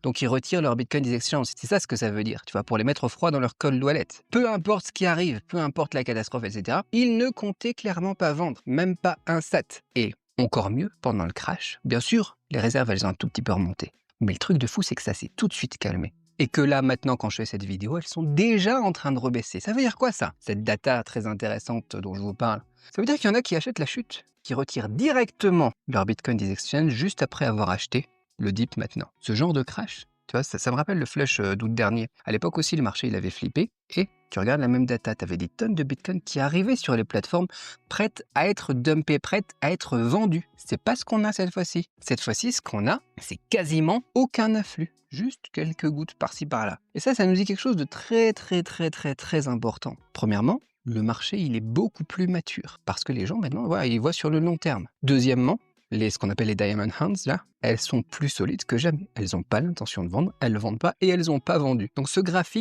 Donc ils retirent leur Bitcoin des exchanges. C'est ça ce que ça veut dire, tu vois, pour les mettre au froid dans leur cold wallet. Peu importe ce qui arrive, peu importe la catastrophe, etc., ils ne comptaient clairement pas vendre, même pas un SAT. Et encore mieux, pendant le crash, bien sûr, les réserves, elles ont un tout petit peu remonté. Mais le truc de fou, c'est que ça s'est tout de suite calmé. Et que là, maintenant, quand je fais cette vidéo, elles sont déjà en train de rebaisser. Ça veut dire quoi, ça? Cette data très intéressante dont je vous parle. Ça veut dire qu'il y en a qui achètent la chute, qui retirent directement leur Bitcoin des exchanges juste après avoir acheté le dip maintenant. Ce genre de crash, tu vois, ça me rappelle le flush d'août dernier. À l'époque aussi, le marché, il avait flippé. Et tu regardes la même data, tu avais des tonnes de Bitcoin qui arrivaient sur les plateformes prêtes à être dumpées, prêtes à être vendues. C'est pas ce qu'on a cette fois-ci. Cette fois-ci, ce qu'on a, c'est quasiment aucun afflux. Juste quelques gouttes par-ci par-là. Et ça nous dit quelque chose de très important. Premièrement, le marché, il est beaucoup plus mature. Parce que les gens, maintenant, voilà, ils voient sur le long terme. Deuxièmement, ce qu'on appelle les Diamond Hands, là, elles sont plus solides que jamais. Elles n'ont pas l'intention de vendre, elles ne vendent pas et elles n'ont pas vendu. Donc ce graphique,